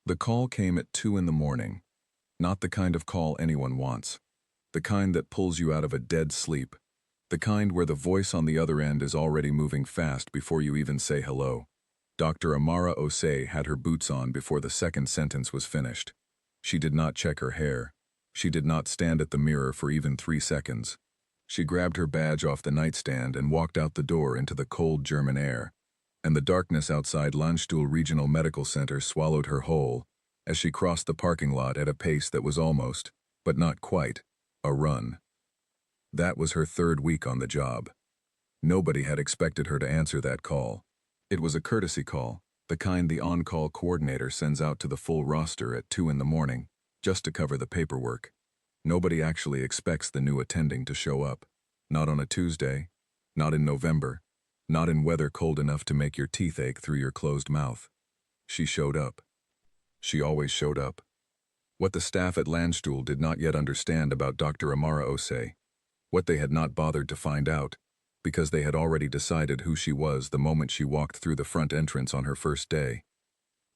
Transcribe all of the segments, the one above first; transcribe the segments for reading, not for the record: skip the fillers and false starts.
The call came at 2 in the morning. Not the kind of call anyone wants. The kind that pulls you out of a dead sleep. The kind where the voice on the other end is already moving fast before you even say hello. Dr. Amara Osei had her boots on before the second sentence was finished. She did not check her hair. She did not stand at the mirror for even 3 seconds. She grabbed her badge off the nightstand and walked out the door into the cold German air, and the darkness outside Landstuhl Regional Medical Center swallowed her whole as she crossed the parking lot at a pace that was almost, but not quite, a run. That was her third week on the job. Nobody had expected her to answer that call. It was a courtesy call, the kind the on-call coordinator sends out to the full roster at 2 in the morning, just to cover the paperwork. Nobody actually expects the new attending to show up. Not on a Tuesday, not in November, not in weather cold enough to make your teeth ache through your closed mouth. She showed up. She always showed up. What the staff at Landstuhl did not yet understand about Dr. Amara Osei, what they had not bothered to find out, because they had already decided who she was the moment she walked through the front entrance on her first day,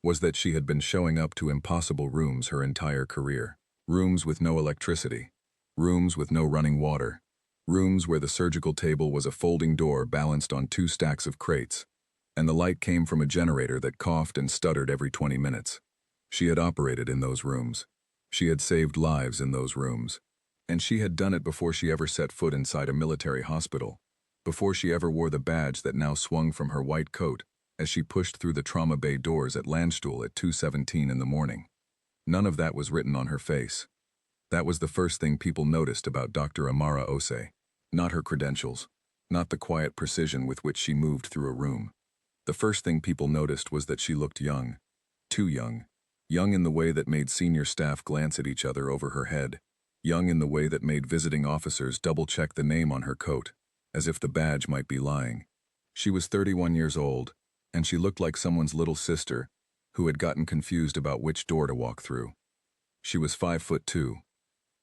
was that she had been showing up to impossible rooms her entire career. Rooms with no electricity. Rooms with no running water. Rooms where the surgical table was a folding door balanced on 2 stacks of crates, and the light came from a generator that coughed and stuttered every 20 minutes. She had operated in those rooms. She had saved lives in those rooms. And she had done it before she ever set foot inside a military hospital, before she ever wore the badge that now swung from her white coat as she pushed through the trauma bay doors at Landstuhl at 2:17 in the morning. None of that was written on her face. That was the first thing people noticed about Dr. Amara Osei. Not her credentials, not the quiet precision with which she moved through a room. The first thing people noticed was that she looked young. Too young. Young in the way that made senior staff glance at each other over her head. Young in the way that made visiting officers double-check the name on her coat, as if the badge might be lying. She was 31 years old, and she looked like someone's little sister who had gotten confused about which door to walk through. She was 5'2".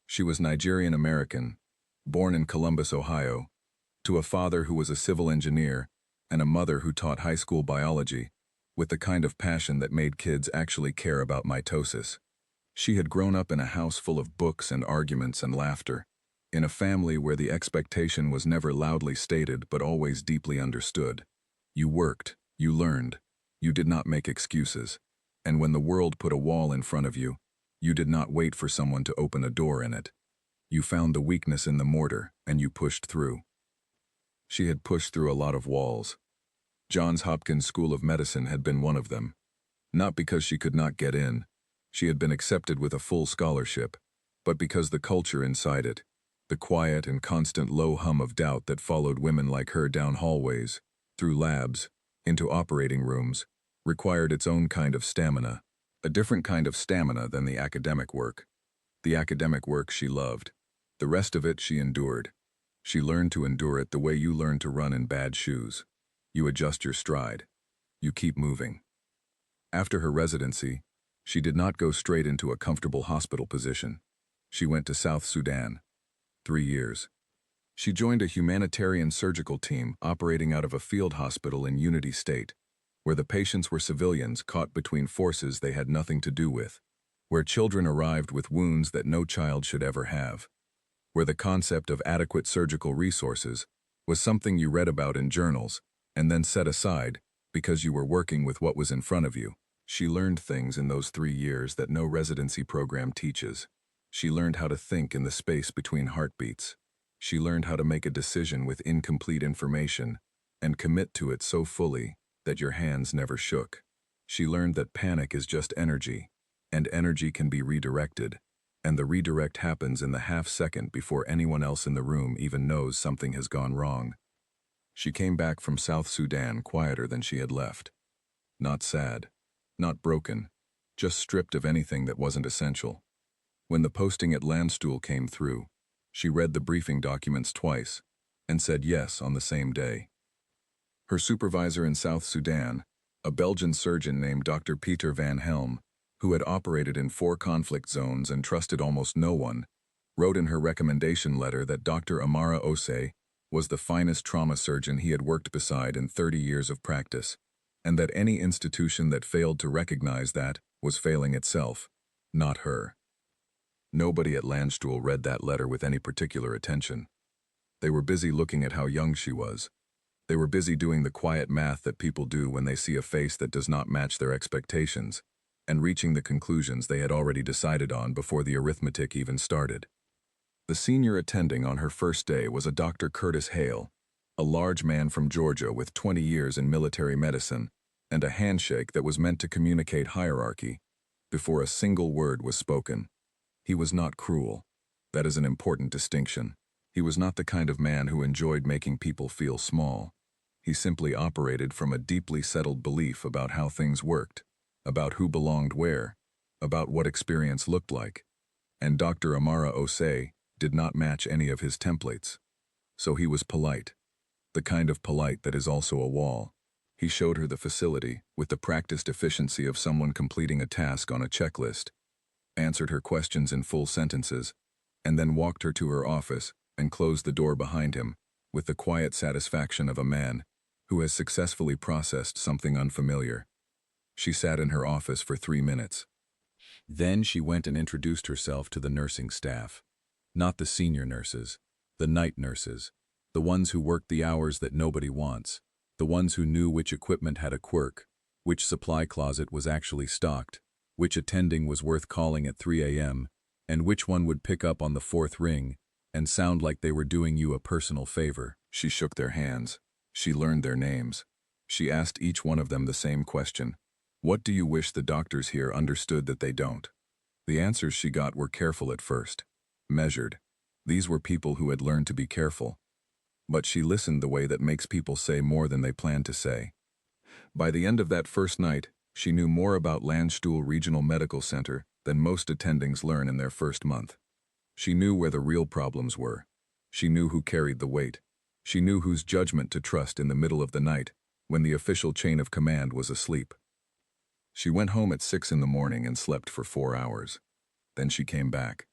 She was Nigerian-American, born in Columbus, Ohio, to a father who was a civil engineer and a mother who taught high school biology with the kind of passion that made kids actually care about mitosis. She had grown up in a house full of books and arguments and laughter, in a family where the expectation was never loudly stated but always deeply understood. You worked, you learned, you did not make excuses, and when the world put a wall in front of you, you did not wait for someone to open a door in it. You found the weakness in the mortar, and you pushed through. She had pushed through a lot of walls. Johns Hopkins School of Medicine had been one of them. Not because she could not get in. She had been accepted with a full scholarship, but because the culture inside it, the quiet and constant low hum of doubt that followed women like her down hallways, through labs, into operating rooms, required its own kind of stamina, a different kind of stamina than the academic work. The academic work she loved. The rest of it she endured. She learned to endure it the way you learn to run in bad shoes. You adjust your stride. You keep moving. After her residency, she did not go straight into a comfortable hospital position. She went to South Sudan. 3 years. She joined a humanitarian surgical team operating out of a field hospital in Unity State, where the patients were civilians caught between forces they had nothing to do with, where children arrived with wounds that no child should ever have, where the concept of adequate surgical resources was something you read about in journals and then set aside because you were working with what was in front of you. She learned things in those 3 years that no residency program teaches. She learned how to think in the space between heartbeats. She learned how to make a decision with incomplete information and commit to it so fully that your hands never shook. She learned that panic is just energy, and energy can be redirected, and the redirect happens in the half-second before anyone else in the room even knows something has gone wrong. She came back from South Sudan quieter than she had left. Not sad, not broken, just stripped of anything that wasn't essential. When the posting at Landstuhl came through, she read the briefing documents twice and said yes on the same day. Her supervisor in South Sudan, a Belgian surgeon named Dr. Peter van Helm, who had operated in 4 conflict zones and trusted almost no one, wrote in her recommendation letter that Dr. Amara Osei was the finest trauma surgeon he had worked beside in 30 years of practice, and that any institution that failed to recognize that was failing itself, not her. Nobody at Landstuhl read that letter with any particular attention. They were busy looking at how young she was. They were busy doing the quiet math that people do when they see a face that does not match their expectations, and reaching the conclusions they had already decided on before the arithmetic even started. The senior attending on her first day was a Dr. Curtis Hale, a large man from Georgia with 20 years in military medicine, and a handshake that was meant to communicate hierarchy before a single word was spoken. He was not cruel. That is an important distinction. He was not the kind of man who enjoyed making people feel small. He simply operated from a deeply settled belief about how things worked, about who belonged where, about what experience looked like. And Dr. Amara Osei did not match any of his templates. So he was polite, the kind of polite that is also a wall. He showed her the facility with the practiced efficiency of someone completing a task on a checklist, answered her questions in full sentences, and then walked her to her office and closed the door behind him with the quiet satisfaction of a man who has successfully processed something unfamiliar. She sat in her office for 3 minutes. Then she went and introduced herself to the nursing staff. Not the senior nurses, the night nurses, the ones who worked the hours that nobody wants, the ones who knew which equipment had a quirk, which supply closet was actually stocked, which attending was worth calling at 3 a.m., and which one would pick up on the 4th ring and sound like they were doing you a personal favor. She shook their hands. She learned their names. She asked each one of them the same question. What do you wish the doctors here understood that they don't? The answers she got were careful at first, measured. These were people who had learned to be careful. But she listened the way that makes people say more than they plan to say. By the end of that first night, she knew more about Landstuhl Regional Medical Center than most attendings learn in their first month. She knew where the real problems were. She knew who carried the weight. She knew whose judgment to trust in the middle of the night, when the official chain of command was asleep. She went home at 6 in the morning and slept for 4 hours. Then she came back.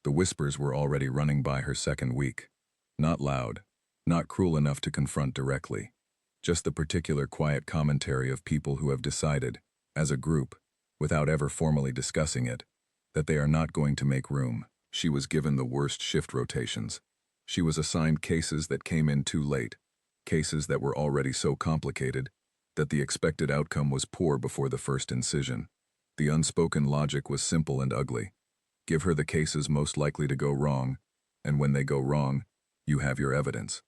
The whispers were already running by her second week. Not loud, not cruel enough to confront directly. Just the particular quiet commentary of people who have decided, as a group, without ever formally discussing it, that they are not going to make room. She was given the worst shift rotations. She was assigned cases that came in too late, cases that were already so complicated that the expected outcome was poor before the first incision. The unspoken logic was simple and ugly. Give her the cases most likely to go wrong, and when they go wrong, you have your evidence.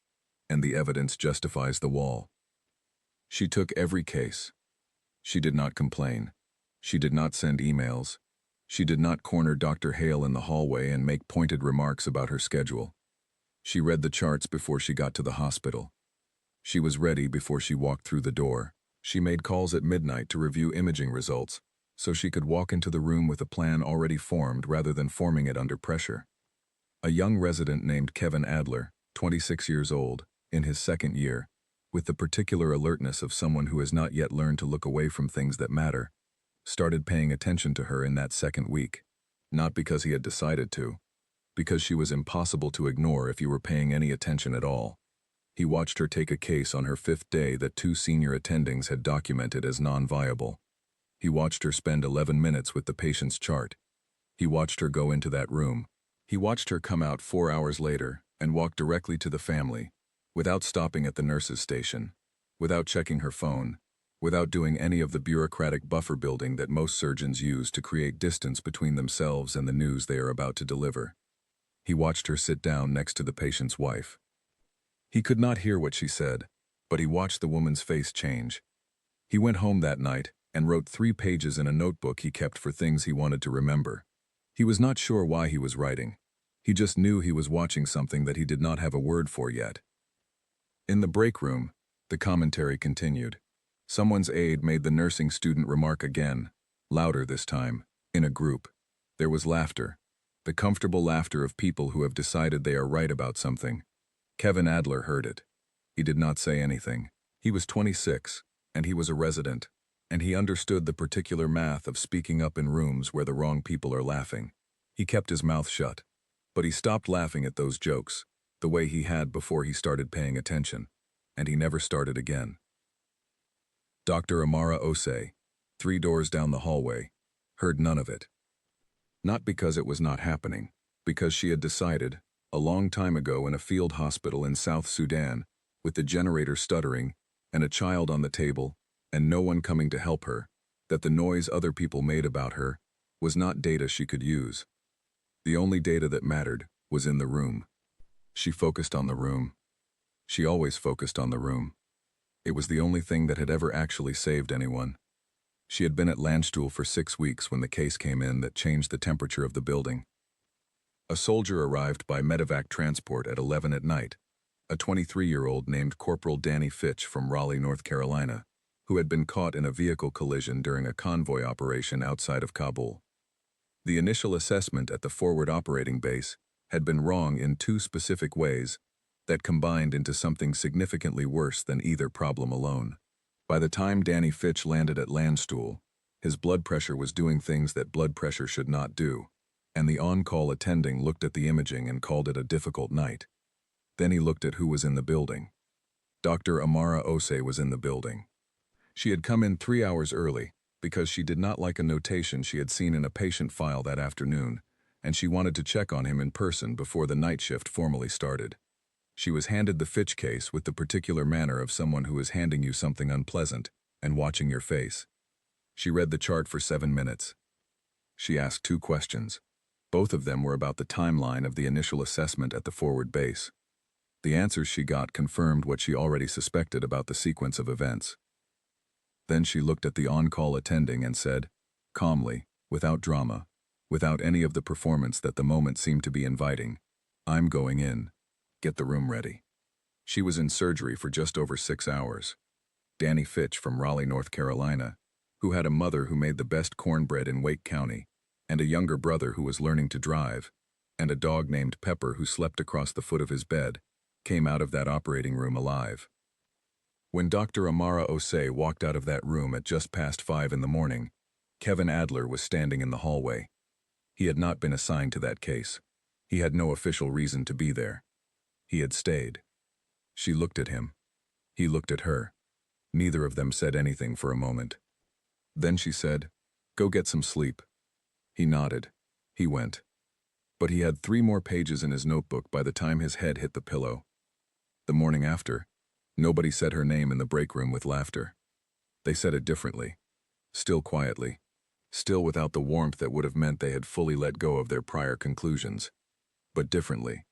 And the evidence justifies the wall. She took every case. She did not complain. She did not send emails. She did not corner Dr. Hale in the hallway and make pointed remarks about her schedule. She read the charts before she got to the hospital. She was ready before she walked through the door. She made calls at midnight to review imaging results, so she could walk into the room with a plan already formed rather than forming it under pressure. A young resident named Kevin Adler, 26 years old, in his second year, with the particular alertness of someone who has not yet learned to look away from things that matter, started paying attention to her in that second week. Not because he had decided to, because she was impossible to ignore if you were paying any attention at all. He watched her take a case on her 5th day that 2 senior attendings had documented as non-viable. He watched her spend 11 minutes with the patient's chart. He watched her go into that room. He watched her come out 4 hours later and walk directly to the family, without stopping at the nurse's station, without checking her phone, without doing any of the bureaucratic buffer building that most surgeons use to create distance between themselves and the news they are about to deliver. He watched her sit down next to the patient's wife. He could not hear what she said, but he watched the woman's face change. He went home that night and wrote 3 pages in a notebook he kept for things he wanted to remember. He was not sure why he was writing. He just knew he was watching something that he did not have a word for yet. In the break room, the commentary continued. Someone's aide made the nursing student remark again, louder this time, in a group. There was laughter, the comfortable laughter of people who have decided they are right about something. Kevin Adler heard it. He did not say anything. He was 26, and he was a resident, and he understood the particular math of speaking up in rooms where the wrong people are laughing. He kept his mouth shut, but he stopped laughing at those jokes, the way he had before he started paying attention, and he never started again. Dr. Amara Osei, 3 doors down the hallway, heard none of it. Not because it was not happening, because she had decided, a long time ago in a field hospital in South Sudan, with the generator stuttering, and a child on the table, and no one coming to help her, that the noise other people made about her was not data she could use. The only data that mattered was in the room. She focused on the room. She always focused on the room. It was the only thing that had ever actually saved anyone. She had been at Landstuhl for 6 weeks when the case came in that changed the temperature of the building. A soldier arrived by medevac transport at 11 at night, a 23-year-old named Corporal Danny Fitch from Raleigh, North Carolina, who had been caught in a vehicle collision during a convoy operation outside of Kabul. The initial assessment at the forward operating base had been wrong in 2 specific ways that combined into something significantly worse than either problem alone. By the time Danny Fitch landed at Landstuhl, his blood pressure was doing things that blood pressure should not do, and the on-call attending looked at the imaging and called it a difficult night. Then he looked at who was in the building. Dr. Amara Osei was in the building. She had come in 3 hours early because she did not like a notation she had seen in a patient file that afternoon, and she wanted to check on him in person before the night shift formally started. She was handed the Fitch case with the particular manner of someone who is handing you something unpleasant and watching your face. She read the chart for 7 minutes. She asked 2 questions. Both of them were about the timeline of the initial assessment at the forward base. The answers she got confirmed what she already suspected about the sequence of events. Then she looked at the on-call attending and said, calmly, without drama, without any of the performance that the moment seemed to be inviting, "I'm going in. Get the room ready." She was in surgery for just over 6 hours. Danny Fitch from Raleigh, North Carolina, who had a mother who made the best cornbread in Wake County, and a younger brother who was learning to drive, and a dog named Pepper who slept across the foot of his bed, came out of that operating room alive. When Dr. Amara Osei walked out of that room at just past 5 in the morning, Kevin Adler was standing in the hallway. He had not been assigned to that case. He had no official reason to be there. He had stayed. She looked at him. He looked at her. Neither of them said anything for a moment. Then she said, "Go get some sleep." He nodded. He went. But he had 3 more pages in his notebook by the time his head hit the pillow. The morning after, nobody said her name in the break room with laughter. They said it differently, still quietly, still without the warmth that would have meant they had fully let go of their prior conclusions, but differently,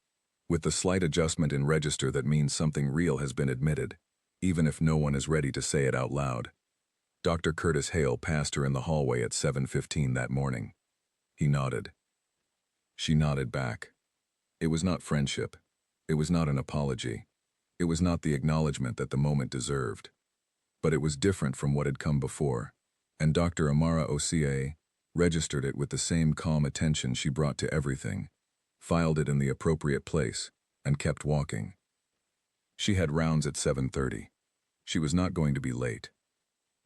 with the slight adjustment in register that means something real has been admitted, even if no one is ready to say it out loud. Dr. Curtis Hale passed her in the hallway at 7:15 that morning. He nodded. She nodded back. It was not friendship. It was not an apology. It was not the acknowledgement that the moment deserved. But it was different from what had come before, and Dr. Amara Osei registered it with the same calm attention she brought to everything, filed it in the appropriate place, and kept walking. She had rounds at 7:30. She was not going to be late.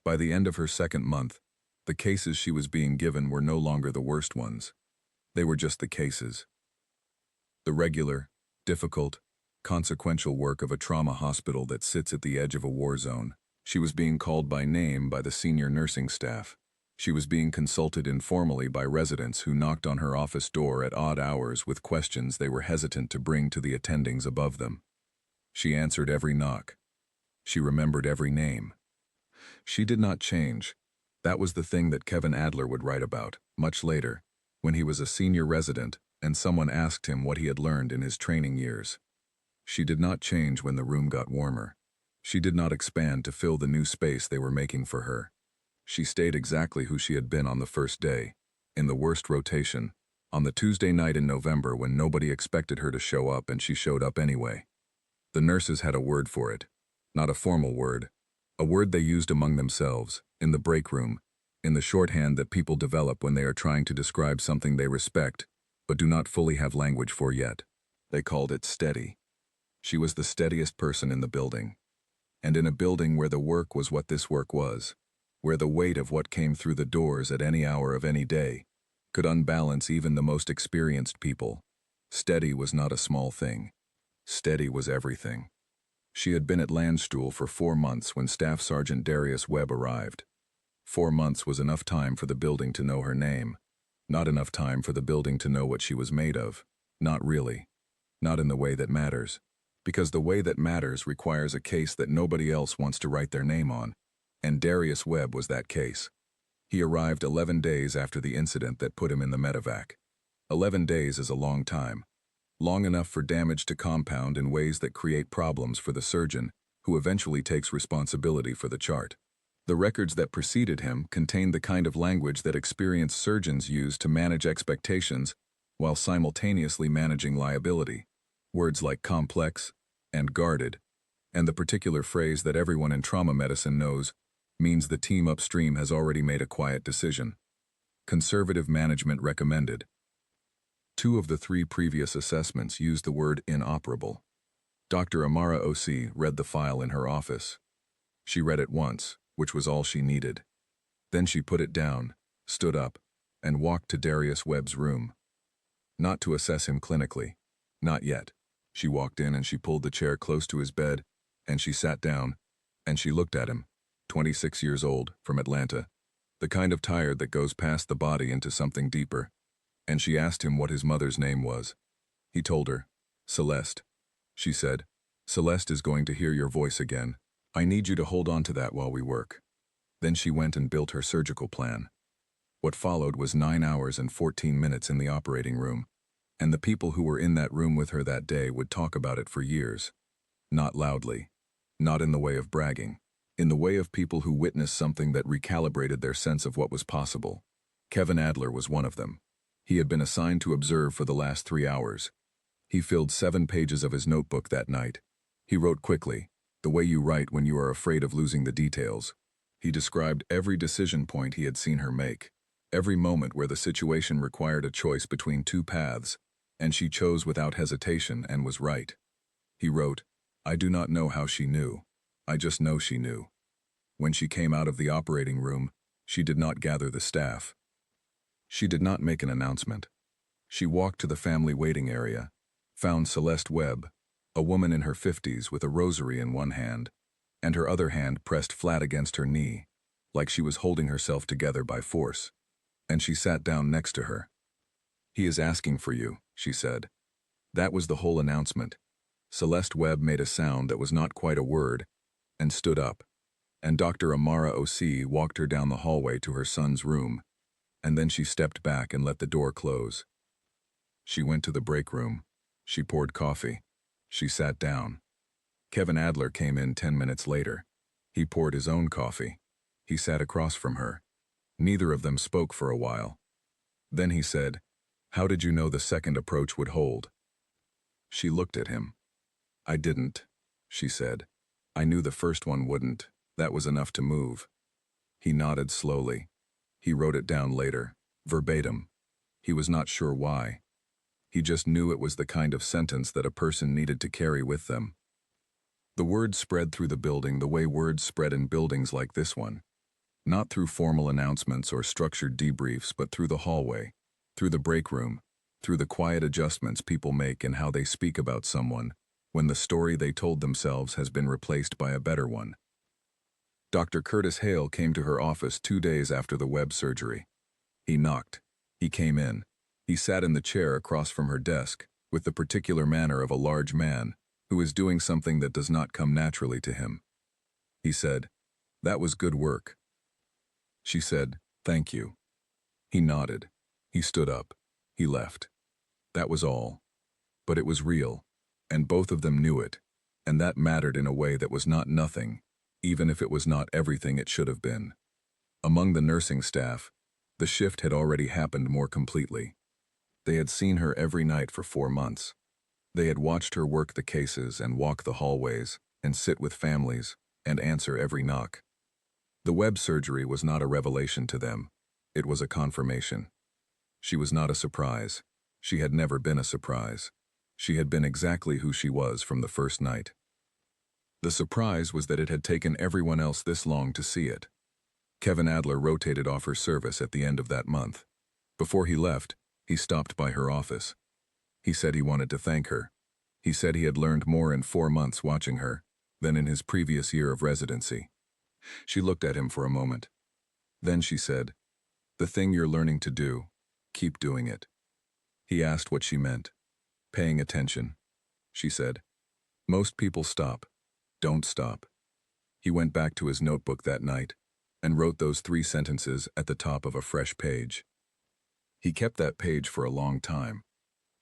By the end of her 2nd month, the cases she was being given were no longer the worst ones. They were just the cases. The regular, difficult, consequential work of a trauma hospital that sits at the edge of a war zone. She was being called by name by the senior nursing staff. She was being consulted informally by residents who knocked on her office door at odd hours with questions they were hesitant to bring to the attendings above them. She answered every knock. She remembered every name. She did not change. That was the thing that Kevin Adler would write about, much later, when he was a senior resident and someone asked him what he had learned in his training years. She did not change when the room got warmer. She did not expand to fill the new space they were making for her. She stayed exactly who she had been on the first day, in the worst rotation, on the Tuesday night in November when nobody expected her to show up and she showed up anyway. The nurses had a word for it, not a formal word, a word they used among themselves, in the break room, in the shorthand that people develop when they are trying to describe something they respect, but do not fully have language for yet. They called it steady. She was the steadiest person in the building. And in a building where the work was what this work was, where the weight of what came through the doors at any hour of any day could unbalance even the most experienced people, steady was not a small thing. Steady was everything. She had been at Landstuhl for 4 months when Staff Sergeant Darius Webb arrived. 4 months was enough time for the building to know her name. Not enough time for the building to know what she was made of. Not really. Not in the way that matters. Because the way that matters requires a case that nobody else wants to write their name on. And Darius Webb was that case. He arrived 11 days after the incident that put him in the medevac. 11 days is a long time. Long enough for damage to compound in ways that create problems for the surgeon, who eventually takes responsibility for the chart. The records that preceded him contained the kind of language that experienced surgeons use to manage expectations while simultaneously managing liability. Words like complex and guarded, and the particular phrase that everyone in trauma medicine knows, means the team upstream has already made a quiet decision. Conservative management recommended. 2 of the 3 previous assessments used the word inoperable. Dr. Amara O.C. read the file in her office. She read it once, which was all she needed. Then she put it down, stood up, and walked to Darius Webb's room. Not to assess him clinically. Not yet. She walked in and she pulled the chair close to his bed, and she sat down, and she looked at him. 26 years old, from Atlanta. The kind of tired that goes past the body into something deeper. And she asked him what his mother's name was. He told her, Celeste. She said, Celeste is going to hear your voice again. I need you to hold on to that while we work. Then she went and built her surgical plan. What followed was 9 hours and 14 minutes in the operating room, and the people who were in that room with her that day would talk about it for years. Not loudly. Not in the way of bragging. In the way of people who witnessed something that recalibrated their sense of what was possible. Kevin Adler was one of them. He had been assigned to observe for the last 3 hours. He filled 7 pages of his notebook that night. He wrote quickly, the way you write when you are afraid of losing the details. He described every decision point he had seen her make, every moment where the situation required a choice between 2 paths, and she chose without hesitation and was right. He wrote, I do not know how she knew. I just know she knew. When she came out of the operating room, she did not gather the staff. She did not make an announcement. She walked to the family waiting area, found Celeste Webb, a woman in her 50s with a rosary in one hand, and her other hand pressed flat against her knee, like she was holding herself together by force, and she sat down next to her. He is asking for you, she said. That was the whole announcement. Celeste Webb made a sound that was not quite a word, and stood up, and Dr. Amara O.C. walked her down the hallway to her son's room, and then she stepped back and let the door close. She went to the break room. She poured coffee. She sat down. Kevin Adler came in 10 minutes later. He poured his own coffee. He sat across from her. Neither of them spoke for a while. Then he said, How did you know the second approach would hold? She looked at him. I didn't, she said. I knew the first one wouldn't. That was enough to move. He nodded slowly. He wrote it down later, verbatim. He was not sure why. He just knew it was the kind of sentence that a person needed to carry with them. The word spread through the building the way words spread in buildings like this one. Not through formal announcements or structured debriefs, but through the hallway, through the break room, through the quiet adjustments people make in how they speak about someone when the story they told themselves has been replaced by a better one. Dr. Curtis Hale came to her office 2 days after the Webb surgery. He knocked. He came in. He sat in the chair across from her desk, with the particular manner of a large man who is doing something that does not come naturally to him. He said, That was good work. She said, Thank you. He nodded. He stood up. He left. That was all. But it was real, and both of them knew it, and that mattered in a way that was not nothing, even if it was not everything it should have been. Among the nursing staff, the shift had already happened more completely. They had seen her every night for 4 months. They had watched her work the cases and walk the hallways and sit with families and answer every knock. The Webb surgery was not a revelation to them. It was a confirmation. She was not a surprise. She had never been a surprise. She had been exactly who she was from the first night. The surprise was that it had taken everyone else this long to see it. Kevin Adler rotated off her service at the end of that month. Before he left, he stopped by her office. He said he wanted to thank her. He said he had learned more in 4 months watching her than in his previous year of residency. She looked at him for a moment. Then she said, "The thing you're learning to do, keep doing it." He asked what she meant. "Paying attention," she said. "Most people stop. Don't stop." He went back to his notebook that night and wrote those 3 sentences at the top of a fresh page. He kept that page for a long time.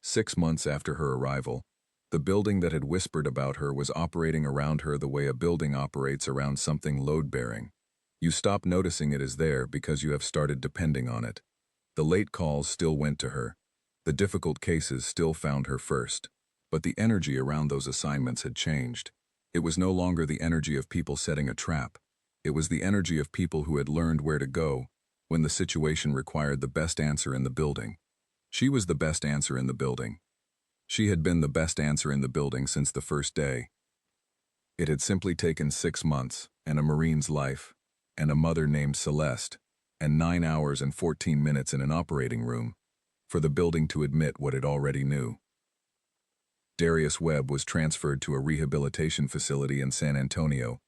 6 months after her arrival, the building that had whispered about her was operating around her the way a building operates around something load-bearing. You stop noticing it is there because you have started depending on it. The late calls still went to her. The difficult cases still found her first. But the energy around those assignments had changed. It was no longer the energy of people setting a trap. It was the energy of people who had learned where to go when the situation required the best answer in the building. She was the best answer in the building. She had been the best answer in the building since the first day. It had simply taken 6 months, and a Marine's life, and a mother named Celeste, and 9 hours and 14 minutes in an operating room, for the building to admit what it already knew. Darius Webb was transferred to a rehabilitation facility in San Antonio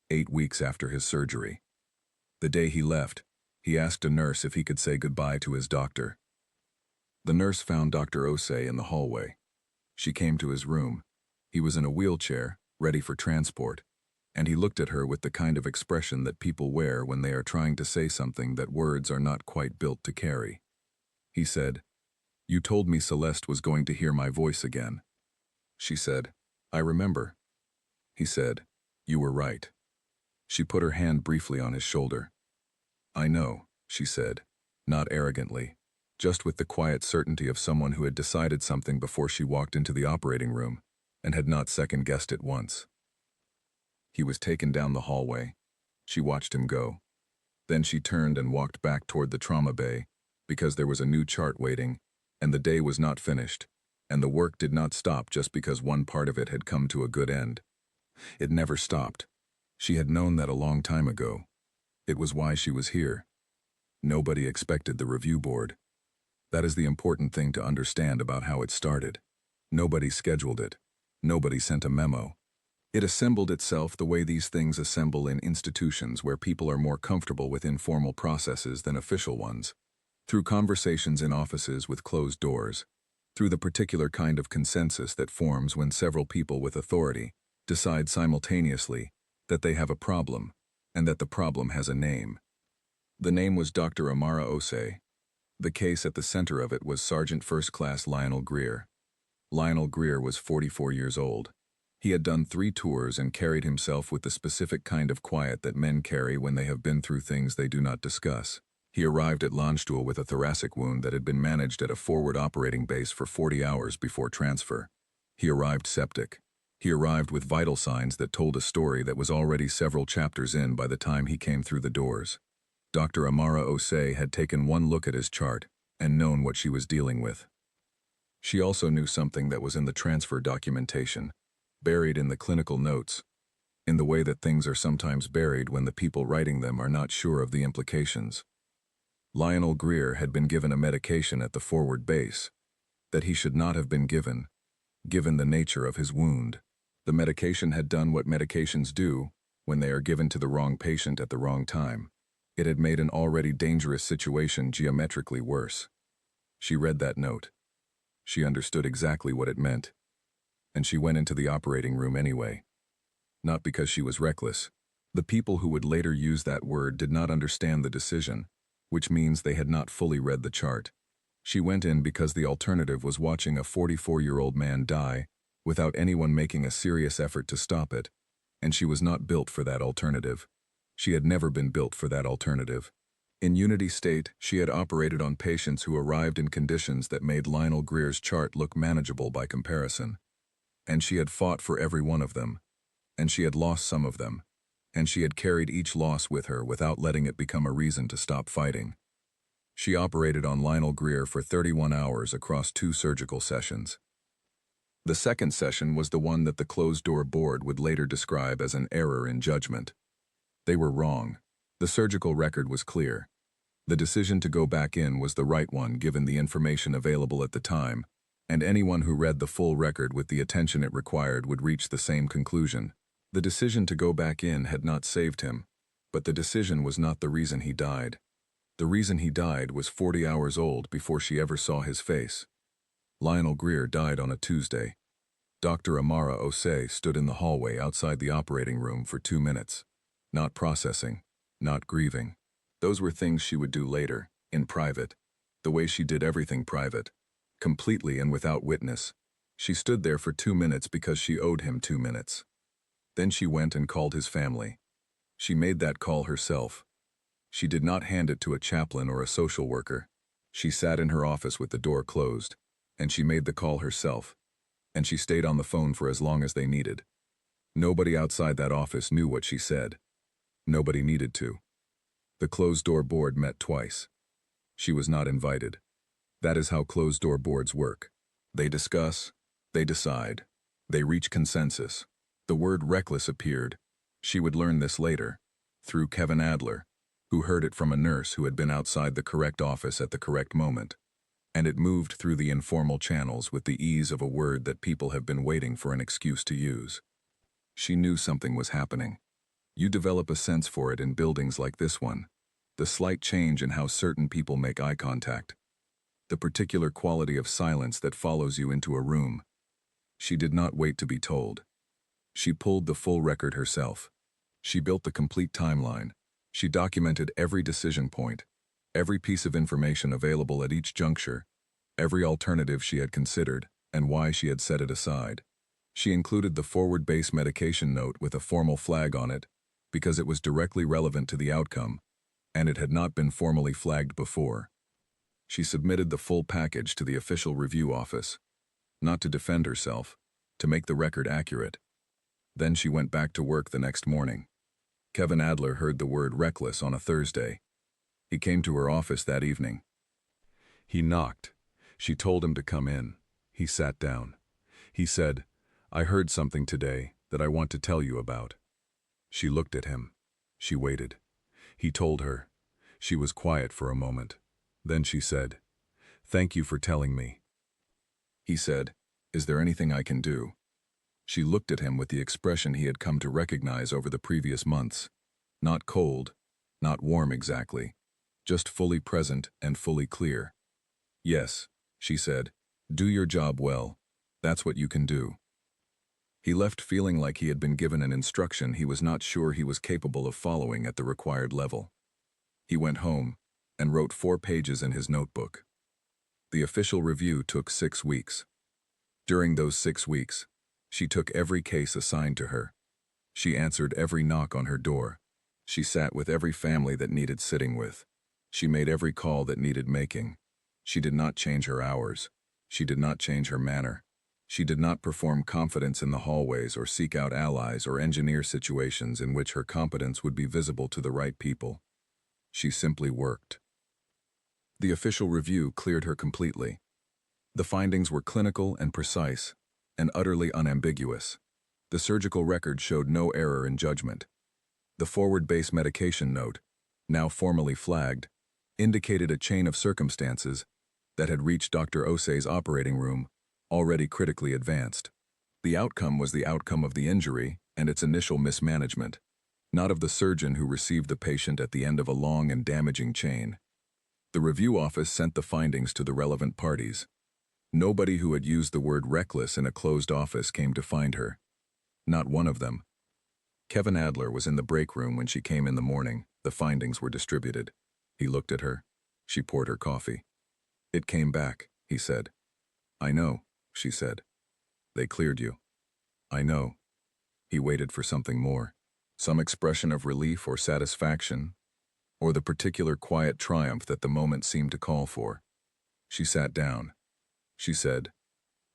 8 weeks after his surgery. The day he left, he asked a nurse if he could say goodbye to his doctor. The nurse found Dr. Osei in the hallway. She came to his room. He was in a wheelchair, ready for transport, and he looked at her with the kind of expression that people wear when they are trying to say something that words are not quite built to carry. He said, "You told me Celeste was going to hear my voice again." She said, "I remember." He said, "You were right." She put her hand briefly on his shoulder. "I know," she said, not arrogantly, just with the quiet certainty of someone who had decided something before she walked into the operating room and had not second-guessed it once. He was taken down the hallway. She watched him go. Then she turned and walked back toward the trauma bay because there was a new chart waiting, and the day was not finished, and the work did not stop just because one part of it had come to a good end. It never stopped. She had known that a long time ago. It was why she was here. Nobody expected the review board. That is the important thing to understand about how it started. Nobody scheduled it. Nobody sent a memo. It assembled itself the way these things assemble in institutions where people are more comfortable with informal processes than official ones, through conversations in offices with closed doors, through the particular kind of consensus that forms when several people with authority decide simultaneously that they have a problem and that the problem has a name. The name was Dr. Amara Osei. The case at the center of it was Sergeant First Class Lionel Greer. Lionel Greer was 44 years old. He had done 3 tours and carried himself with the specific kind of quiet that men carry when they have been through things they do not discuss. He arrived at Landstuhl with a thoracic wound that had been managed at a forward operating base for 40 hours before transfer. He arrived septic. He arrived with vital signs that told a story that was already several chapters in by the time he came through the doors. Dr. Amara Osei had taken one look at his chart and known what she was dealing with. She also knew something that was in the transfer documentation, buried in the clinical notes, in the way that things are sometimes buried when the people writing them are not sure of the implications. Lionel Greer had been given a medication at the forward base that he should not have been given the nature of his wound. The medication had done what medications do when they are given to the wrong patient at the wrong time. It had made an already dangerous situation geometrically worse. She read that note. She understood exactly what it meant. And she went into the operating room anyway. Not because she was reckless. The people who would later use that word did not understand the decision, which means they had not fully read the chart. She went in because the alternative was watching a 44-year-old man die without anyone making a serious effort to stop it, and she was not built for that alternative. She had never been built for that alternative. In Unity State, she had operated on patients who arrived in conditions that made Lionel Greer's chart look manageable by comparison. And she had fought for every one of them. And she had lost some of them. And she had carried each loss with her without letting it become a reason to stop fighting. She operated on Lionel Greer for 31 hours across 2 surgical sessions. The second session was the one that the closed-door board would later describe as an error in judgment. They were wrong. The surgical record was clear. The decision to go back in was the right one given the information available at the time, and anyone who read the full record with the attention it required would reach the same conclusion. The decision to go back in had not saved him, but the decision was not the reason he died. The reason he died was 40 hours old before she ever saw his face. Lionel Greer died on a Tuesday. Dr. Amara Osei stood in the hallway outside the operating room for 2 minutes. Not processing, not grieving. Those were things she would do later, in private. The way she did everything private. Completely and without witness. She stood there for 2 minutes because she owed him 2 minutes. Then she went and called his family. She made that call herself. She did not hand it to a chaplain or a social worker. She sat in her office with the door closed, and she made the call herself. And she stayed on the phone for as long as they needed. Nobody outside that office knew what she said. Nobody needed to. The closed-door board met twice. She was not invited. That is how closed-door boards work. They discuss, they decide, they reach consensus. The word reckless appeared. She would learn this later, through Kevin Adler, who heard it from a nurse who had been outside the correct office at the correct moment. And it moved through the informal channels with the ease of a word that people have been waiting for an excuse to use. She knew something was happening. You develop a sense for it in buildings like this one. The slight change in how certain people make eye contact. The particular quality of silence that follows you into a room. She did not wait to be told. She pulled the full record herself. She built the complete timeline. She documented every decision point, every piece of information available at each juncture, every alternative she had considered, and why she had set it aside. She included the forward base medication note with a formal flag on it, because it was directly relevant to the outcome, and it had not been formally flagged before. She submitted the full package to the official review office, not to defend herself, to make the record accurate. Then she went back to work the next morning. Kevin Adler heard the word reckless on a Thursday. He came to her office that evening. He knocked. She told him to come in. He sat down. He said, "I heard something today that I want to tell you about." She looked at him. She waited. He told her. She was quiet for a moment. Then she said, "Thank you for telling me." He said, "Is there anything I can do?" She looked at him with the expression he had come to recognize over the previous months. Not cold, not warm exactly, just fully present and fully clear. "Yes," she said, "do your job well. That's what you can do." He left feeling like he had been given an instruction he was not sure he was capable of following at the required level. He went home and wrote 4 pages in his notebook. The official review took 6 weeks. During those 6 weeks, she took every case assigned to her. She answered every knock on her door. She sat with every family that needed sitting with. She made every call that needed making. She did not change her hours. She did not change her manner. She did not perform confidence in the hallways or seek out allies or engineer situations in which her competence would be visible to the right people. She simply worked. The official review cleared her completely. The findings were clinical and precise, and utterly unambiguous. The surgical record showed no error in judgment. The forward base medication note, now formally flagged, indicated a chain of circumstances that had reached Dr. Osei's operating room, already critically advanced. The outcome was the outcome of the injury and its initial mismanagement, not of the surgeon who received the patient at the end of a long and damaging chain. The review office sent the findings to the relevant parties. Nobody who had used the word reckless in a closed office came to find her. Not one of them. Kevin Adler was in the break room when she came in the morning. The findings were distributed. He looked at her. She poured her coffee. "It came back," he said. "I know," she said. "They cleared you." "I know." He waited for something more. Some expression of relief or satisfaction, or the particular quiet triumph that the moment seemed to call for. She sat down. She said,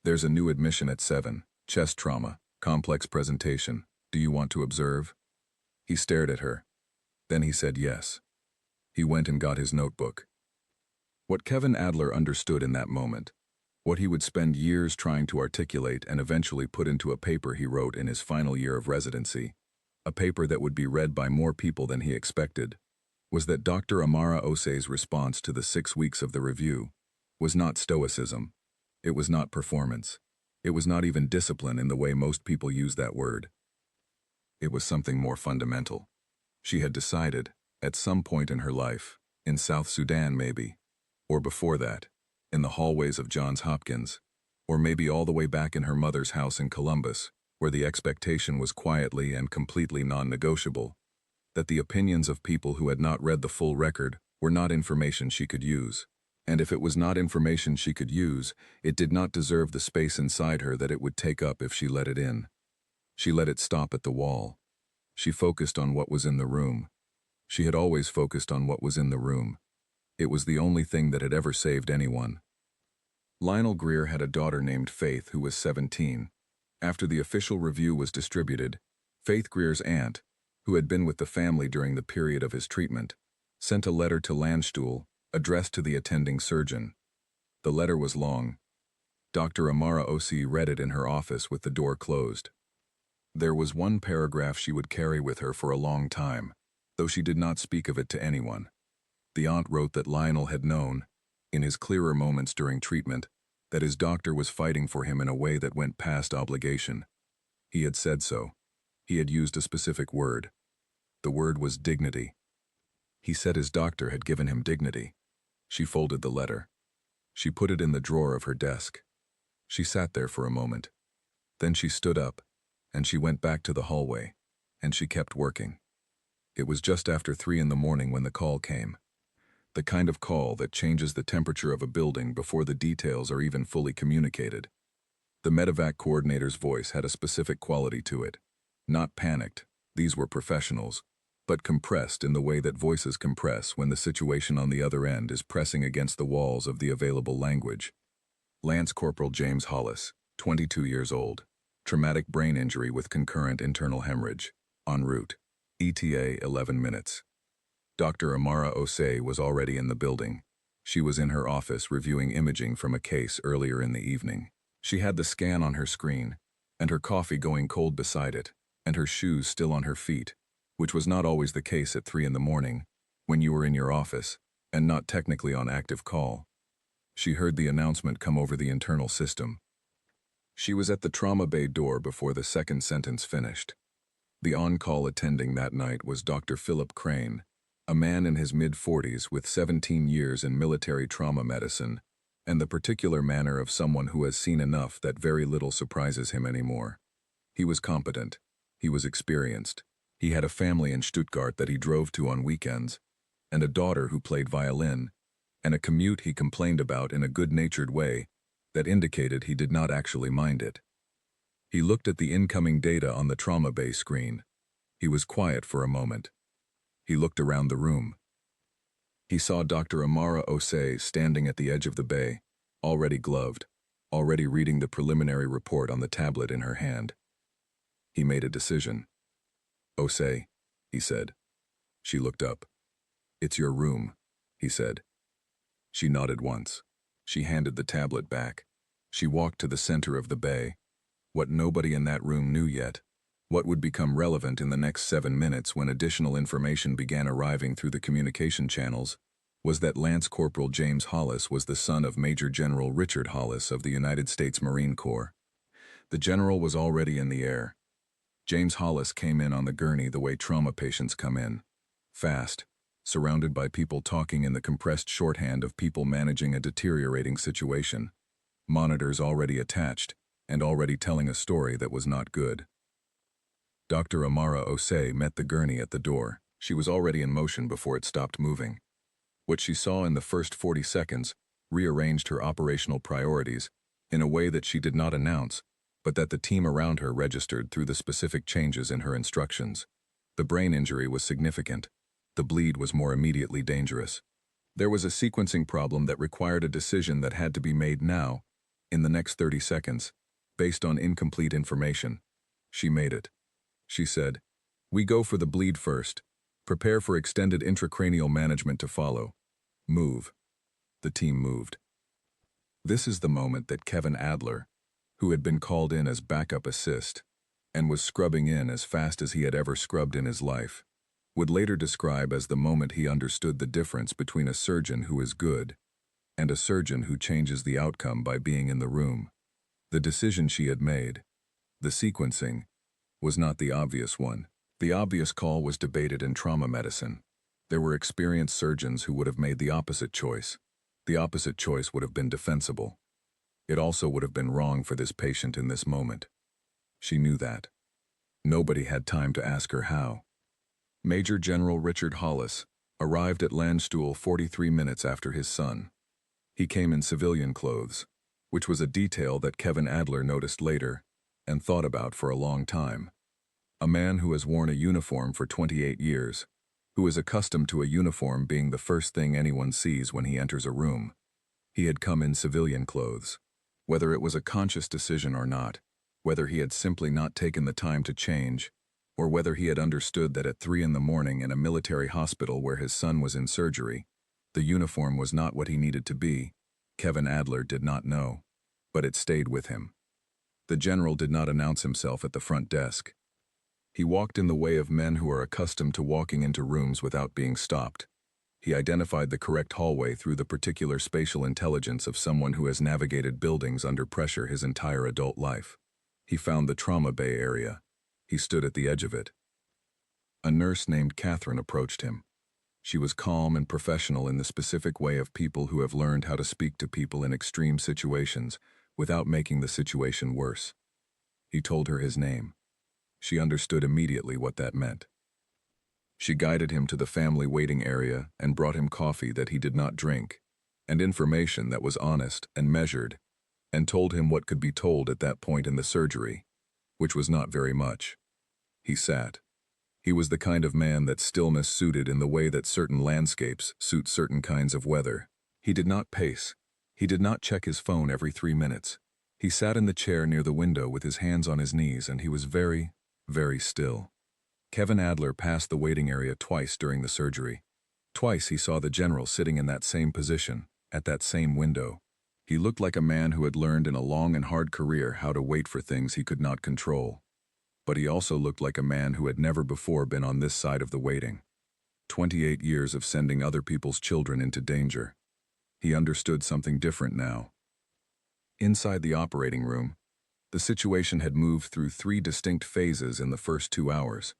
"There's a new admission at 7, chest trauma, complex presentation. Do you want to observe?" He stared at her. Then he said yes. He went and got his notebook. What Kevin Adler understood in that moment, what he would spend years trying to articulate and eventually put into a paper he wrote in his final year of residency, a paper that would be read by more people than he expected, was that Dr. Amara Osei's response to the 6 weeks of the review was not stoicism. It was not performance. It was not even discipline in the way most people use that word. It was something more fundamental. She had decided, at some point in her life, In South Sudan, maybe. Or before that, in the hallways of Johns Hopkins. Or maybe all the way back in her mother's house in Columbus, where the expectation was quietly and completely non-negotiable, that the opinions of people who had not read the full record were not information she could use. And if it was not information she could use, it did not deserve the space inside her that it would take up if she let it in. She let it stop at the wall. She focused on what was in the room. She had always focused on what was in the room. It was the only thing that had ever saved anyone. Lionel Greer had a daughter named Faith who was 17. After the official review was distributed, Faith Greer's aunt, who had been with the family during the period of his treatment, sent a letter to Landstuhl addressed to the attending surgeon. The letter was long. Dr. Amara Osei read it in her office with the door closed. There was one paragraph she would carry with her for a long time, though she did not speak of it to anyone. The aunt wrote that Lionel had known, in his clearer moments during treatment, that his doctor was fighting for him in a way that went past obligation. He had said so. He had used a specific word. The word was dignity. He said his doctor had given him dignity. She folded the letter. She put it in the drawer of her desk. She sat there for a moment. Then she stood up, and she went back to the hallway, and she kept working. It was just after 3 in the morning when the call came. The kind of call that changes the temperature of a building before the details are even fully communicated. The medevac coordinator's voice had a specific quality to it. Not panicked, these were professionals, but compressed in the way that voices compress when the situation on the other end is pressing against the walls of the available language. Lance Corporal James Hollis, 22 years old. Traumatic brain injury with concurrent internal hemorrhage. En route. ETA 11 minutes. Dr. Amara Osei was already in the building. She was in her office reviewing imaging from a case earlier in the evening. She had the scan on her screen, and her coffee going cold beside it, and her shoes still on her feet, which was not always the case at 3 in the morning, when you were in your office, and not technically on active call. She heard the announcement come over the internal system. She was at the trauma bay door before the second sentence finished. The on-call attending that night was Dr. Philip Crane, a man in his mid-40s with 17 years in military trauma medicine, and the particular manner of someone who has seen enough that very little surprises him anymore. He was competent. He was experienced. He had a family in Stuttgart that he drove to on weekends, and a daughter who played violin, and a commute he complained about in a good-natured way that indicated he did not actually mind it. He looked at the incoming data on the trauma bay screen. He was quiet for a moment. He looked around the room. He saw Dr. Amara Osei standing at the edge of the bay, already gloved, already reading the preliminary report on the tablet in her hand. He made a decision. "Osei," he said. She looked up. "It's your room," he said. She nodded once. She handed the tablet back. She walked to the center of the bay. What nobody in that room knew yet, what would become relevant in the next 7 minutes when additional information began arriving through the communication channels, was that Lance Corporal James Hollis was the son of Major General Richard Hollis of the United States Marine Corps. The general was already in the air. James Hollis came in on the gurney the way trauma patients come in. Fast, surrounded by people talking in the compressed shorthand of people managing a deteriorating situation. Monitors already attached, and already telling a story that was not good. Dr. Amara Osei met the gurney at the door. She was already in motion before it stopped moving. What she saw in the first 40 seconds rearranged her operational priorities in a way that she did not announce, but that the team around her registered through the specific changes in her instructions. The brain injury was significant. The bleed was more immediately dangerous. There was a sequencing problem that required a decision that had to be made now, in the next 30 seconds, based on incomplete information. She made it. She said, "We go for the bleed first. Prepare for extended intracranial management to follow. Move." The team moved. This is the moment that Kevin Adler, who had been called in as backup assist, and was scrubbing in as fast as he had ever scrubbed in his life, would later describe as the moment he understood the difference between a surgeon who is good and a surgeon who changes the outcome by being in the room. The decision she had made, the sequencing, was not the obvious one. The obvious call was debated in trauma medicine. There were experienced surgeons who would have made the opposite choice. The opposite choice would have been defensible. It also would have been wrong for this patient in this moment. She knew that. Nobody had time to ask her how. Major General Richard Hollis arrived at Landstuhl 43 minutes after his son. He came in civilian clothes, which was a detail that Kevin Adler noticed later and thought about for a long time. A man who has worn a uniform for 28 years, who is accustomed to a uniform being the first thing anyone sees when he enters a room. He had come in civilian clothes. Whether it was a conscious decision or not, whether he had simply not taken the time to change, or whether he had understood that at 3 in the morning in a military hospital where his son was in surgery, the uniform was not what he needed to be, Kevin Adler did not know, but it stayed with him. The general did not announce himself at the front desk. He walked in the way of men who are accustomed to walking into rooms without being stopped. He identified the correct hallway through the particular spatial intelligence of someone who has navigated buildings under pressure his entire adult life. He found the trauma bay area. He stood at the edge of it. A nurse named Catherine approached him. She was calm and professional in the specific way of people who have learned how to speak to people in extreme situations without making the situation worse. He told her his name. She understood immediately what that meant. She guided him to the family waiting area and brought him coffee that he did not drink, and information that was honest and measured, and told him what could be told at that point in the surgery, which was not very much. He sat. He was the kind of man that stillness suited in the way that certain landscapes suit certain kinds of weather. He did not pace. He did not check his phone every 3 minutes. He sat in the chair near the window with his hands on his knees, and he was very, very still. Kevin Adler passed the waiting area twice during the surgery. Twice he saw the general sitting in that same position, at that same window. He looked like a man who had learned in a long and hard career how to wait for things he could not control. But he also looked like a man who had never before been on this side of the waiting. 28 years of sending other people's children into danger. He understood something different now. Inside the operating room, the situation had moved through 3 distinct phases in the first 2 hours.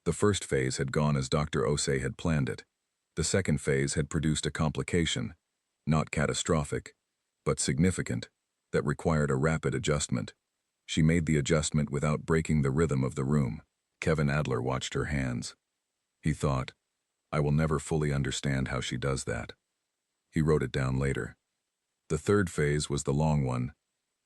The first phase had gone as Dr. Osei had planned it. The second phase had produced a complication, not catastrophic, but significant, that required a rapid adjustment. She made the adjustment without breaking the rhythm of the room. Kevin Adler watched her hands. He thought, I will never fully understand how she does that. He wrote it down later. The third phase was the long one.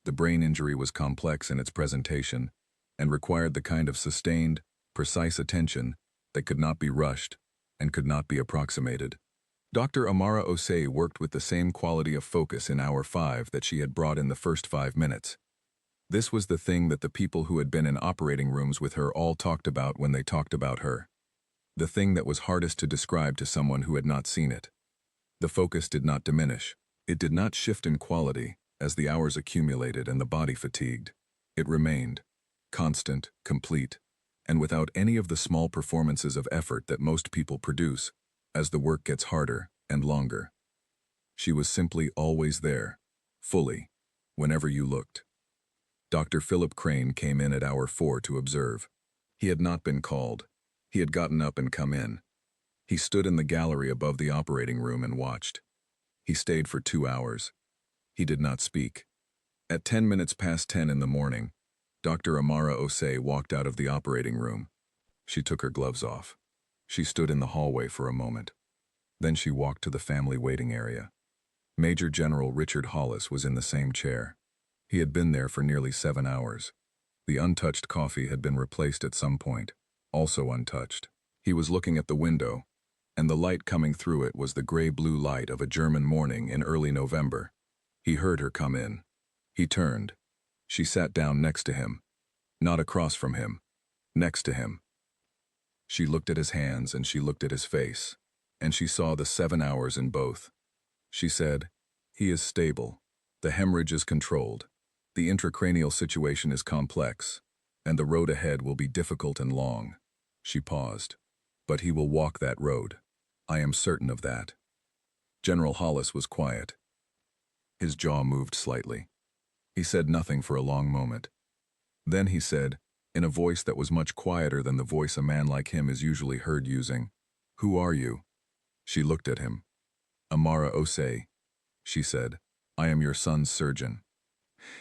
The brain injury was complex in its presentation and required the kind of sustained, precise attention that could not be rushed and could not be approximated. Dr. Amara Osei worked with the same quality of focus in hour 5 that she had brought in the first 5 minutes. This was the thing that the people who had been in operating rooms with her all talked about when they talked about her. The thing that was hardest to describe to someone who had not seen it. The focus did not diminish. It did not shift in quality as the hours accumulated and the body fatigued. It remained constant, complete, and without any of the small performances of effort that most people produce as the work gets harder and longer. She was simply always there, fully, whenever you looked. Dr. Philip Crane came in at hour 4 to observe. He had not been called. He had gotten up and come in. He stood in the gallery above the operating room and watched. He stayed for 2 hours. He did not speak. At 10 minutes past 10 in the morning, Dr. Amara Osei walked out of the operating room. She took her gloves off. She stood in the hallway for a moment. Then she walked to the family waiting area. Major General Richard Hollis was in the same chair. He had been there for nearly 7 hours. The untouched coffee had been replaced at some point, also untouched. He was looking at the window, and the light coming through it was the gray-blue light of a German morning in early November. He heard her come in. He turned. She sat down next to him. Not across from him. Next to him. She looked at his hands and she looked at his face, and she saw the 7 hours in both. She said, "He is stable. The hemorrhage is controlled. The intracranial situation is complex, and the road ahead will be difficult and long." She paused. "But he will walk that road. I am certain of that." General Hollis was quiet. His jaw moved slightly. He said nothing for a long moment. Then he said, in a voice that was much quieter than the voice a man like him is usually heard using, "Who are you?" She looked at him. "Amara Osei," she said, "I am your son's surgeon."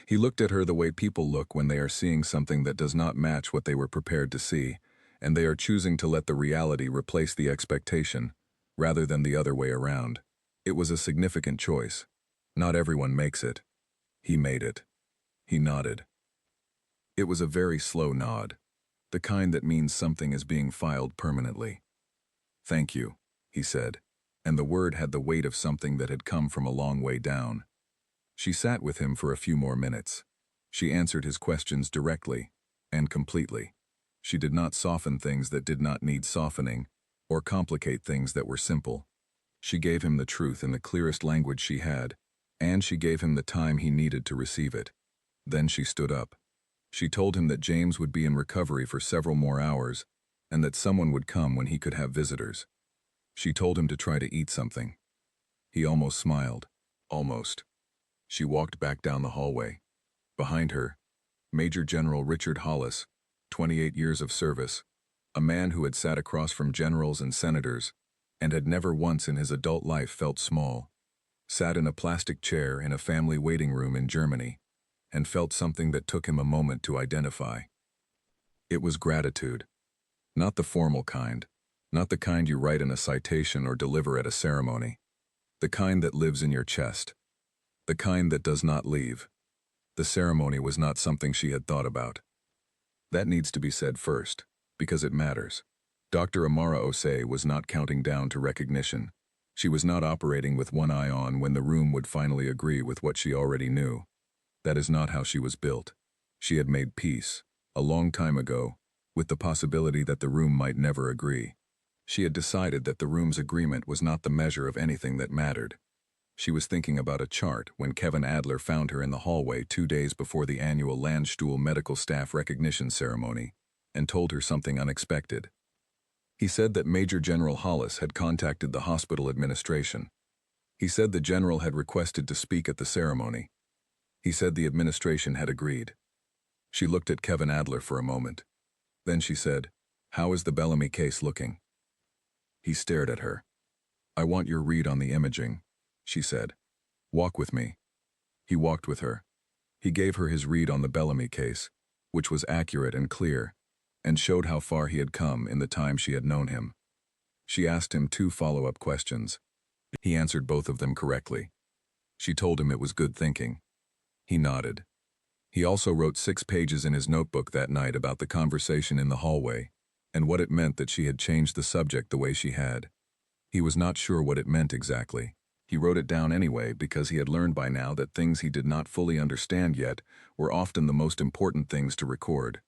He looked at her the way people look when they are seeing something that does not match what they were prepared to see, and they are choosing to let the reality replace the expectation, rather than the other way around. It was a significant choice. Not everyone makes it. He made it. He nodded. It was a very slow nod, the kind that means something is being filed permanently. "Thank you," he said, and the word had the weight of something that had come from a long way down. She sat with him for a few more minutes. She answered his questions directly and completely. She did not soften things that did not need softening, or complicate things that were simple. She gave him the truth in the clearest language she had, and she gave him the time he needed to receive it. Then she stood up. She told him that James would be in recovery for several more hours, and that someone would come when he could have visitors. She told him to try to eat something. He almost smiled. Almost. She walked back down the hallway. Behind her, Major General Richard Hollis, 28 years of service, a man who had sat across from generals and senators, and had never once in his adult life felt small, sat in a plastic chair in a family waiting room in Germany, and felt something that took him a moment to identify. It was gratitude. Not the formal kind, not the kind you write in a citation or deliver at a ceremony. The kind that lives in your chest. The kind that does not leave. The ceremony was not something she had thought about. That needs to be said first, because it matters. Dr. Amara Osei was not counting down to recognition. She was not operating with one eye on when the room would finally agree with what she already knew. That is not how she was built. She had made peace, a long time ago, with the possibility that the room might never agree. She had decided that the room's agreement was not the measure of anything that mattered. She was thinking about a chart when Kevin Adler found her in the hallway 2 days before the annual Landstuhl Medical Staff Recognition Ceremony and told her something unexpected. He said that Major General Hollis had contacted the hospital administration. He said the general had requested to speak at the ceremony. He said the administration had agreed. She looked at Kevin Adler for a moment. Then she said, "How is the Bellamy case looking?" He stared at her. "I want your read on the imaging," she said. "Walk with me." He walked with her. He gave her his read on the Bellamy case, which was accurate and clear, and showed how far he had come in the time she had known him. She asked him 2 follow-up questions. He answered both of them correctly. She told him it was good thinking. He nodded. He also wrote 6 pages in his notebook that night about the conversation in the hallway, and what it meant that she had changed the subject the way she had. He was not sure what it meant exactly. He wrote it down anyway because he had learned by now that things he did not fully understand yet were often the most important things to record.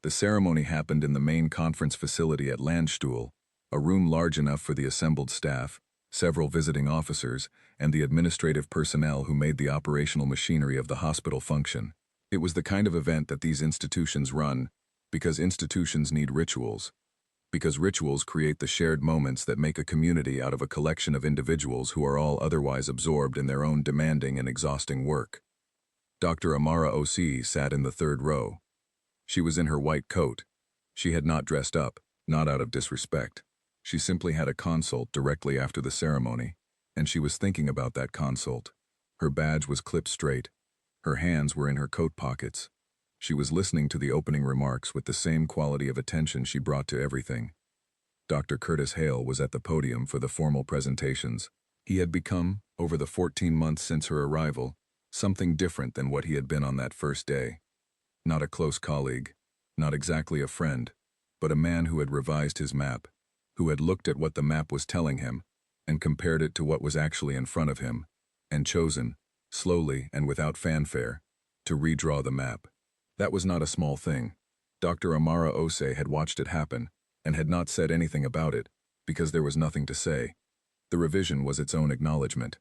The ceremony happened in the main conference facility at Landstuhl, a room large enough for the assembled staff, several visiting officers, and the administrative personnel who made the operational machinery of the hospital function. It was the kind of event that these institutions run because institutions need rituals. Because rituals create the shared moments that make a community out of a collection of individuals who are all otherwise absorbed in their own demanding and exhausting work. Dr. Amara Osei sat in the 3rd row. She was in her white coat. She had not dressed up, not out of disrespect. She simply had a consult directly after the ceremony, and she was thinking about that consult. Her badge was clipped straight. Her hands were in her coat pockets. She was listening to the opening remarks with the same quality of attention she brought to everything. Dr. Curtis Hale was at the podium for the formal presentations. He had become, over the 14 months since her arrival, something different than what he had been on that first day. Not a close colleague, not exactly a friend, but a man who had revised his map, who had looked at what the map was telling him and compared it to what was actually in front of him, and chosen, slowly and without fanfare, to redraw the map. That was not a small thing. Dr. Amara Osei had watched it happen and had not said anything about it because there was nothing to say. The revision was its own acknowledgement.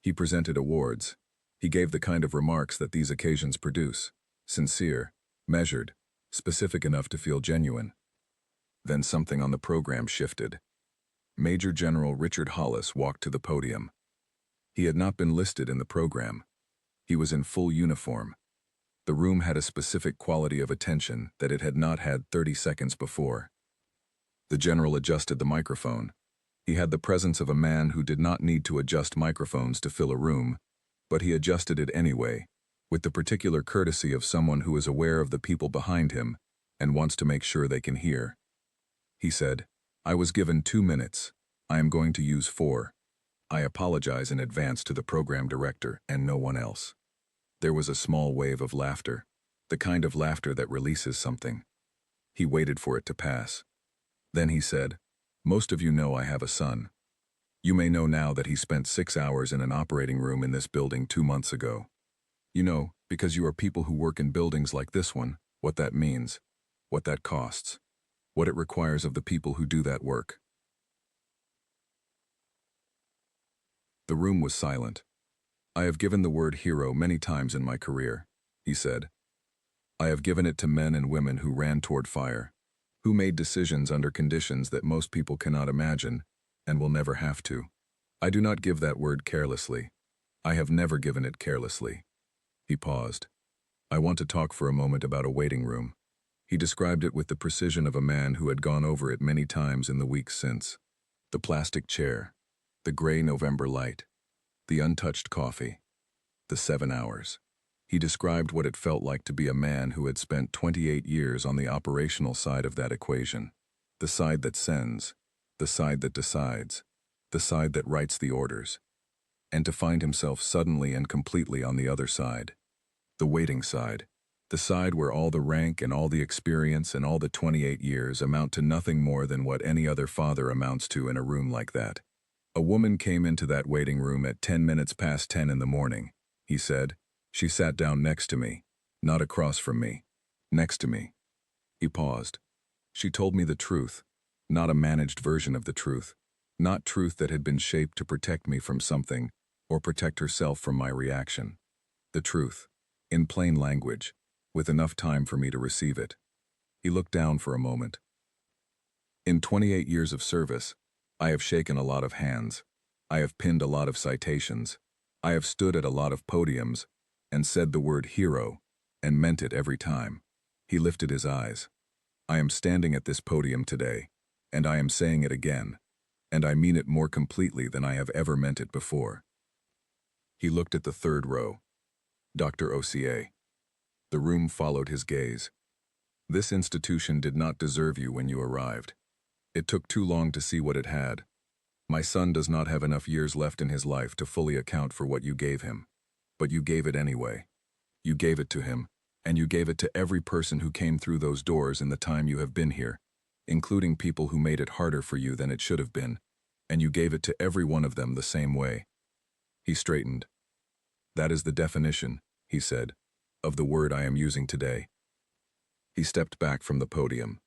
He presented awards. He gave the kind of remarks that these occasions produce, sincere, measured, specific enough to feel genuine. Then something on the program shifted. Major General Richard Hollis walked to the podium. He had not been listed in the program. He was in full uniform. The room had a specific quality of attention that it had not had 30 seconds before. The general adjusted the microphone. He had the presence of a man who did not need to adjust microphones to fill a room, but he adjusted it anyway, with the particular courtesy of someone who is aware of the people behind him and wants to make sure they can hear. He said, "I was given 2 minutes. I am going to use 4. I apologize in advance to the program director and no one else." There was a small wave of laughter, the kind of laughter that releases something. He waited for it to pass. Then he said, "Most of you know I have a son. You may know now that he spent 6 hours in an operating room in this building 2 months ago. You know, because you are people who work in buildings like this one, what that means, what that costs, what it requires of the people who do that work." The room was silent. "I have given the word hero many times in my career," he said. "I have given it to men and women who ran toward fire, who made decisions under conditions that most people cannot imagine and will never have to. I do not give that word carelessly. I have never given it carelessly." He paused. "I want to talk for a moment about a waiting room." He described it with the precision of a man who had gone over it many times in the weeks since. The plastic chair, the gray November light, the untouched coffee, the 7 hours. He described what it felt like to be a man who had spent 28 years on the operational side of that equation, the side that sends, the side that decides, the side that writes the orders, and to find himself suddenly and completely on the other side, the waiting side, the side where all the rank and all the experience and all the 28 years amount to nothing more than what any other father amounts to in a room like that. "A woman came into that waiting room at 10 minutes past 10 in the morning," he said. "She sat down next to me, not across from me, next to me." He paused. "She told me the truth, not a managed version of the truth, not truth that had been shaped to protect me from something or protect herself from my reaction. The truth, in plain language, with enough time for me to receive it." He looked down for a moment. "In 28 years of service, I have shaken a lot of hands. I have pinned a lot of citations. I have stood at a lot of podiums and said the word hero and meant it every time." He lifted his eyes. "I am standing at this podium today, and I am saying it again, and I mean it more completely than I have ever meant it before." He looked at the third row. Dr. Osier. The room followed his gaze. "This institution did not deserve you when you arrived. It took too long to see what it had. My son does not have enough years left in his life to fully account for what you gave him. But you gave it anyway. You gave it to him, and you gave it to every person who came through those doors in the time you have been here, including people who made it harder for you than it should have been, and you gave it to every one of them the same way." He straightened. "That is the definition," he said, "of the word I am using today." He stepped back from the podium.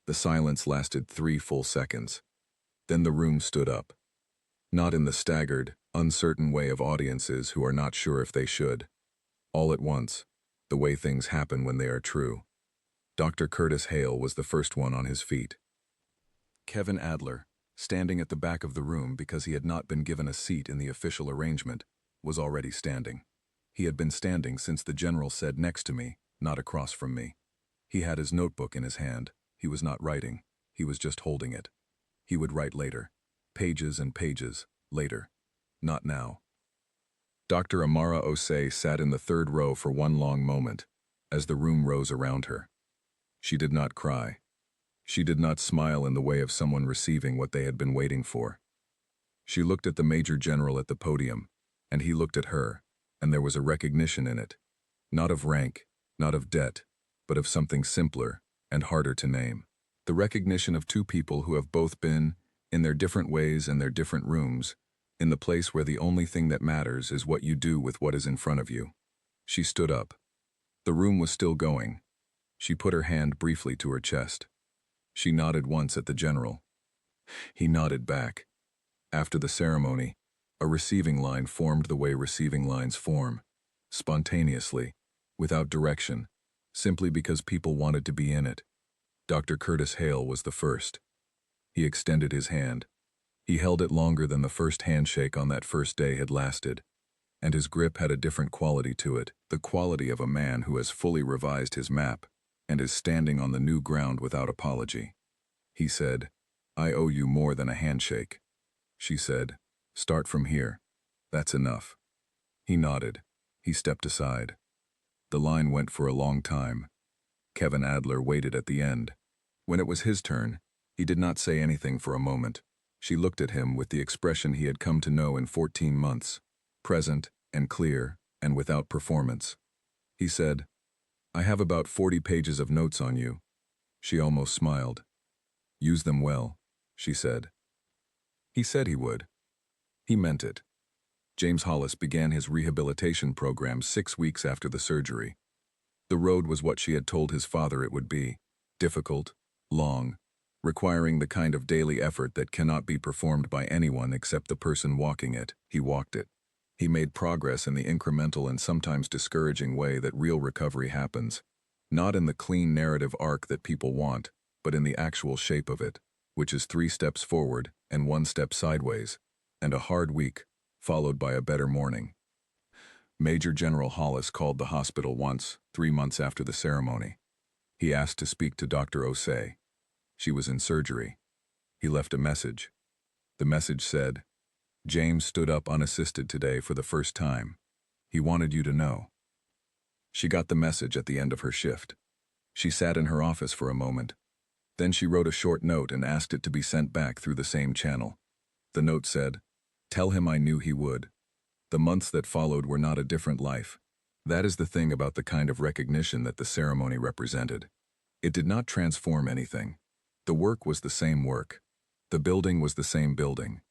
The silence lasted 3 full seconds. Then the room stood up. Not in the staggered, uncertain way of audiences who are not sure if they should. All at once, the way things happen when they are true. Dr. Curtis Hale was the first one on his feet. Kevin Adler, standing at the back of the room because he had not been given a seat in the official arrangement, was already standing. He had been standing since the general said next to me, not across from me. He had his notebook in his hand. He was not writing. He was just holding it. He would write later. Pages and pages, later. Not now. Dr. Amara Osei sat in the third row for one long moment, as the room rose around her. She did not cry. She did not smile in the way of someone receiving what they had been waiting for. She looked at the Major General at the podium, and he looked at her, and there was a recognition in it. Not of rank, not of debt, but of something simpler and harder to name. The recognition of two people who have both been, in their different ways and their different rooms, in the place where the only thing that matters is what you do with what is in front of you. She stood up. The room was still going. She put her hand briefly to her chest. She nodded once at the general. He nodded back. After the ceremony, a receiving line formed the way receiving lines form, spontaneously, without direction, simply because people wanted to be in it. Dr. Curtis Hale was the first. He extended his hand. He held it longer than the first handshake on that first day had lasted, and his grip had a different quality to it, the quality of a man who has fully revised his map and is standing on the new ground without apology. He said, "I owe you more than a handshake. she said. Start from here. That's enough. He nodded. He stepped aside. The line went for a long time. Kevin Adler waited at the end. When it was his turn, he did not say anything for a moment. She looked at him with the expression he had come to know in 14 months, present and clear and without performance. He said, I have about 40 pages of notes on you. She almost smiled. Use them well, she said. He said he would. He meant it. James Hollis began his rehabilitation program 6 weeks after the surgery. The road was what she had told his father it would be, difficult, long, requiring the kind of daily effort that cannot be performed by anyone except the person walking it. He walked it. He made progress in the incremental and sometimes discouraging way that real recovery happens, not in the clean narrative arc that people want, but in the actual shape of it, which is 3 steps forward and 1 step sideways, and a hard week, followed by a better morning. Major General Hollis called the hospital once, 3 months after the ceremony. He asked to speak to Dr. Osei. She was in surgery. He left a message. The message said, James stood up unassisted today for the first time. He wanted you to know. She got the message at the end of her shift. She sat in her office for a moment. Then she wrote a short note and asked it to be sent back through the same channel. The note said, Tell him I knew he would. The months that followed were not a different life. That is the thing about the kind of recognition that the ceremony represented. It did not transform anything. The work was the same work. The building was the same building.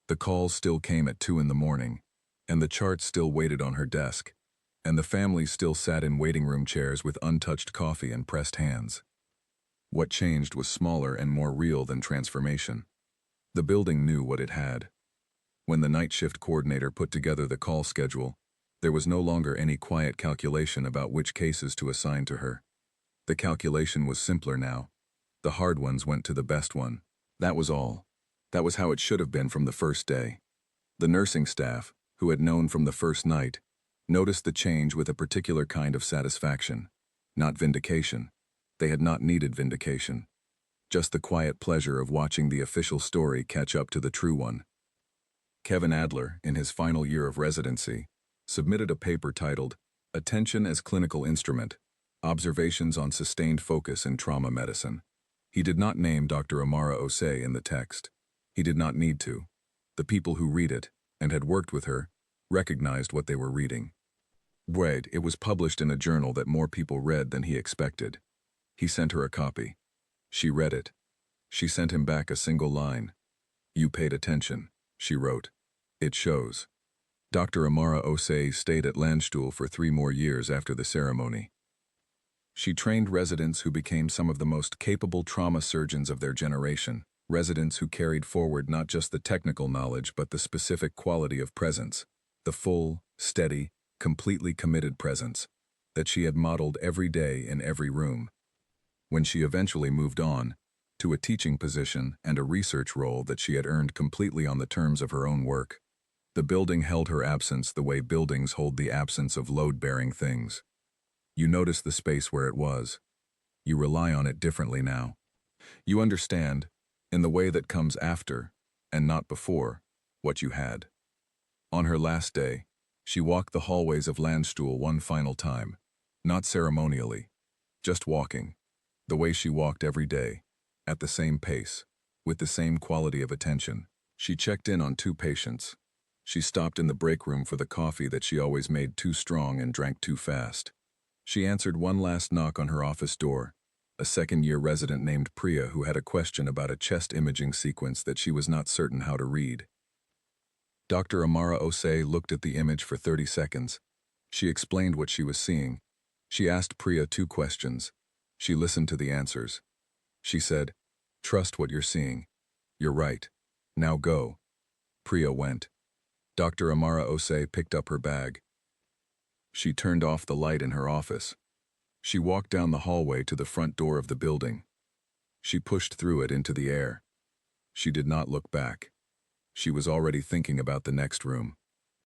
The calls still came at 2 in the morning, and the charts still waited on her desk, and the family still sat in waiting room chairs with untouched coffee and pressed hands. What changed was smaller and more real than transformation. The building knew what it had. When the night shift coordinator put together the call schedule, there was no longer any quiet calculation about which cases to assign to her. The calculation was simpler now. The hard ones went to the best one. That was all. That was how it should have been from the first day. The nursing staff, who had known from the first night, noticed the change with a particular kind of satisfaction. Not vindication. They had not needed vindication. Just the quiet pleasure of watching the official story catch up to the true one. Kevin Adler, in his final year of residency, submitted a paper titled, Attention as Clinical Instrument, Observations on Sustained Focus in Trauma Medicine. He did not name Dr. Amara Osei in the text. He did not need to. The people who read it, and had worked with her, recognized what they were reading. It was published in a journal that more people read than he expected. He sent her a copy. She read it. She sent him back a single line. You paid attention, she wrote. It shows. Dr. Amara Osei stayed at Landstuhl for 3 more years after the ceremony. She trained residents who became some of the most capable trauma surgeons of their generation, residents who carried forward not just the technical knowledge but the specific quality of presence, the full, steady, completely committed presence that she had modeled every day in every room. When she eventually moved on, to a teaching position and a research role that she had earned completely on the terms of her own work, the building held her absence the way buildings hold the absence of load-bearing things. You notice the space where it was. You rely on it differently now. You understand, in the way that comes after, and not before, what you had. On her last day, she walked the hallways of Landstuhl one final time, not ceremonially, just walking, the way she walked every day, at the same pace, with the same quality of attention. She checked in on 2 patients. She stopped in the break room for the coffee that she always made too strong and drank too fast. She answered one last knock on her office door, a second-year resident named Priya who had a question about a chest imaging sequence that she was not certain how to read. Dr. Amara Osei looked at the image for 30 seconds. She explained what she was seeing. She asked Priya 2 questions. She listened to the answers. She said, Trust what you're seeing. You're right. Now go. Priya went. Dr. Amara Osei picked up her bag. She turned off the light in her office. She walked down the hallway to the front door of the building. She pushed through it into the air. She did not look back. She was already thinking about the next room.